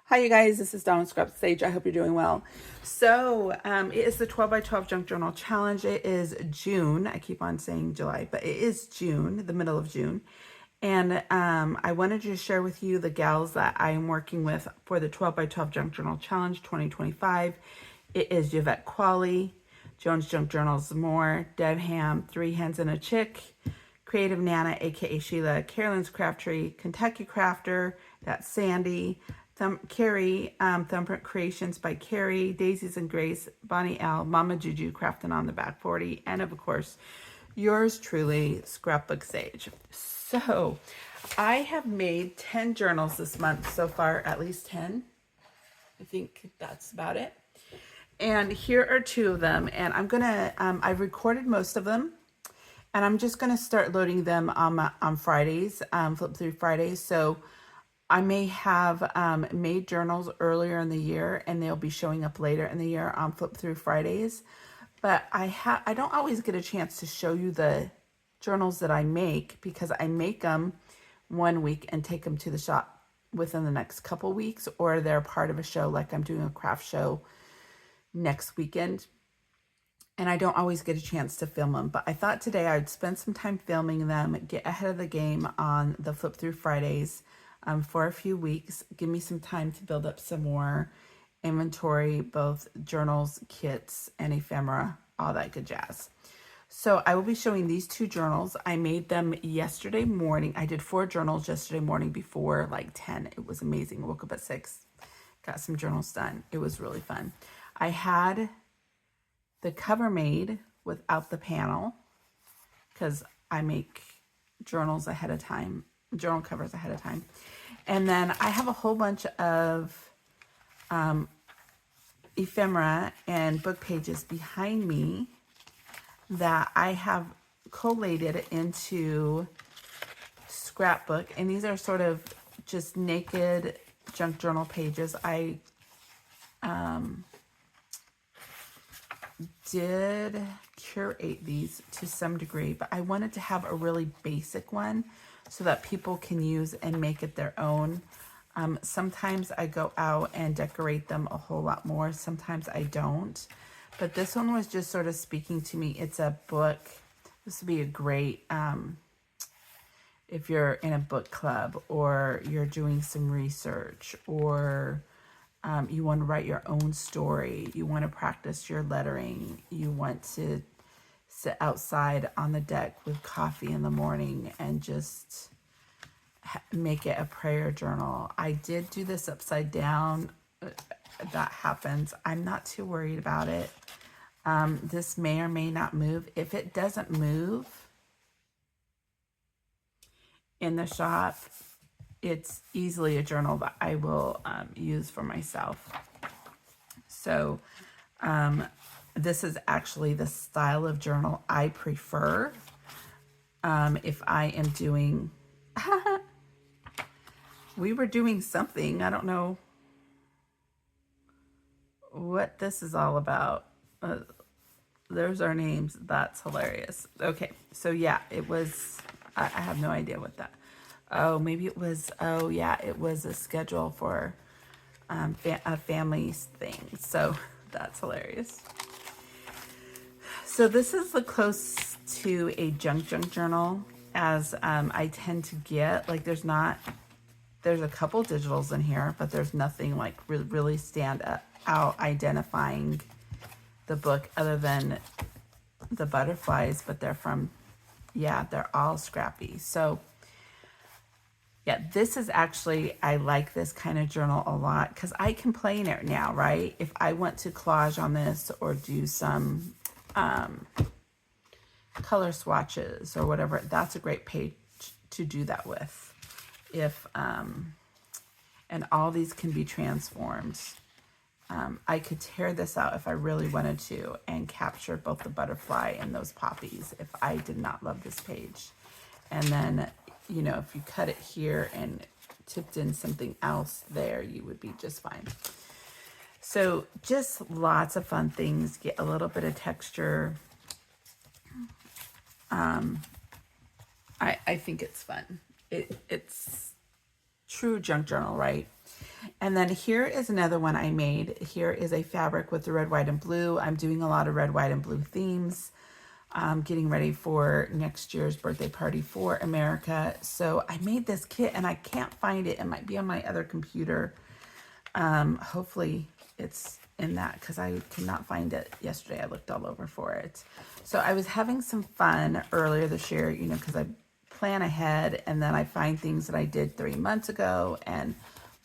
Hi, you guys. This is Dawn Scrap Sage. I hope you're doing well. So, it is the 12 by 12 Junk Journal Challenge. It is June. I keep on saying July, but it is June, the middle of June. And I wanted to share with you the gals that I am working with for the 12 by 12 Junk Journal Challenge 2025. It is Yvette Qualley, Jones Junk Journals More, Deb Ham, Three Hens and a Chick, Creative Nana, aka Sheila, Carolyn's Craftery, Kentucky Crafter, that's Sandy, Carrie, Thumbprint Creations by Carrie, Daisies and Grace, Bonnie L, Mama Juju, Crafting on the Back 40, and of course, yours truly, Scrapbook Sage. So, I have made 10 journals this month so far, at least 10. I think that's about it. And here are two of them, and I'm gonna, I've recorded most of them, and I'm just gonna start loading them on Fridays, Flip Through Fridays. So I may have made journals earlier in the year, and they'll be showing up later in the year on Flip Through Fridays. But I don't always get a chance to show you the journals that I make because I make them one week and take them to the shop within the next couple weeks, or they're part of a show, like I'm doing a craft show next weekend. And I don't always get a chance to film them, but I thought today I'd spend some time filming them, get ahead of the game on the Flip Through Fridays for a few weeks, give me some time to build up some more inventory, both journals, kits, and ephemera, all that good jazz. So I will be showing these two journals. I made them yesterday morning. I did 4 journals yesterday morning before like 10. It was amazing. I woke up at 6, got some journals done. It was really fun. I had the cover made without the panel because I make journals ahead of time, journal covers ahead of time. And then I have a whole bunch of ephemera and book pages behind me that I have collated into scrapbook. And these are sort of just naked junk journal pages. I did curate these to some degree, but I wanted to have a really basic one so that people can use and make it their own. Sometimes I go out and decorate them a whole lot more. Sometimes I don't. But this one was just sort of speaking to me. It's a book. This would be a great, if you're in a book club or you're doing some research, or you want to write your own story, you want to practice your lettering, you want to sit outside on the deck with coffee in the morning and just make it a prayer journal. I did do this upside down. That happens. I'm not too worried about it. This may or may not move. If it doesn't move in the shop, it's easily a journal that I will use for myself. So this is actually the style of journal I prefer. If I am doing, we were doing something, I don't know what this is all about. There's our names. That's hilarious. Okay, so yeah, it was, I have no idea what that, oh, maybe it was, oh yeah, it was a schedule for a family thing. So that's hilarious. So this is the close to a junk journal as I tend to get. Like there's a couple digitals in here, but there's nothing like really stand out identifying the book other than the butterflies, but they're from, yeah, they're all scrappy. So yeah, this is actually, I like this kind of journal a lot because I can play in it now, right? If I want to collage on this or do some color swatches or whatever, that's a great page to do that with. If and all these can be transformed. I could tear this out if I really wanted to and capture both the butterfly and those poppies if I did not love this page. And then, you know, if you cut it here and tipped in something else there, you would be just fine. So just lots of fun things. Get a little bit of texture. I think it's fun. It's true junk journal, right? And then here is another one I made. Here is a fabric with the red, white, and blue. I'm doing a lot of red, white, and blue themes. Getting ready for next year's birthday party for America. So I made this kit and I can't find it. It might be on my other computer. Hopefully it's in that because I could not find it yesterday. I looked all over for it. So I was having some fun earlier this year, you know, because I plan ahead and then I find things that I did 3 months ago and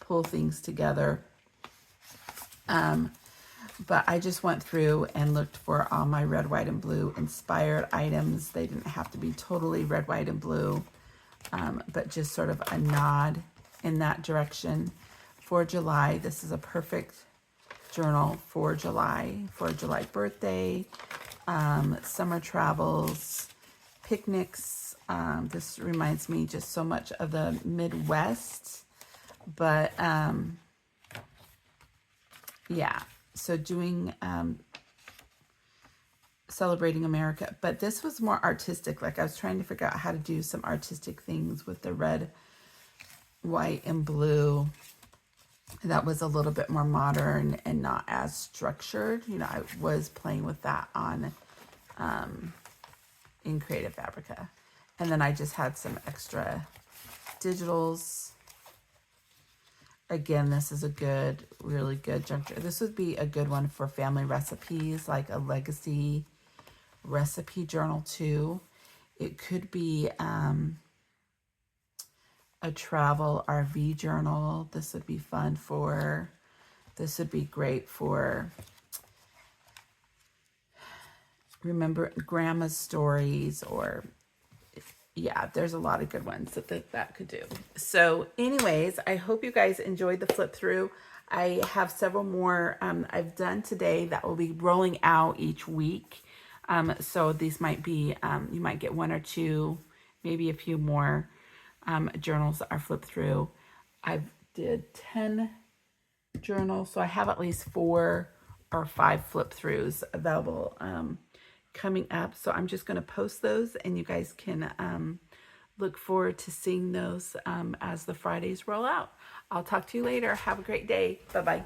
pull things together. But I just went through and looked for all my red, white, and blue inspired items. They didn't have to be totally red, white, and blue, but just sort of a nod in that direction. For July, this is a perfect journal for July, for a July birthday, summer travels, picnics. This reminds me just so much of the Midwest, but yeah. So doing, celebrating America, but this was more artistic. Like I was trying to figure out how to do some artistic things with the red, white, and blue. That was a little bit more modern and not as structured. You know, I was playing with that on, in Creative Fabrica. And then I just had some extra digitals. Again, this is a good, really good junk. This would be a good one for family recipes, like a legacy recipe journal too. It could be a travel RV journal. This would be fun for, this would be great for remember grandma's stories, or yeah, there's a lot of good ones that could do. So anyways, I hope you guys enjoyed the flip through. I have several more I've done today that will be rolling out each week. So these might be, you might get 1 or 2, maybe a few more journals that are flipped through. I did 10 journals, so I have at least 4 or 5 flip throughs available coming up. So I'm just going to post those and you guys can look forward to seeing those as the Fridays roll out. I'll talk to you later. Have a great day. Bye-bye.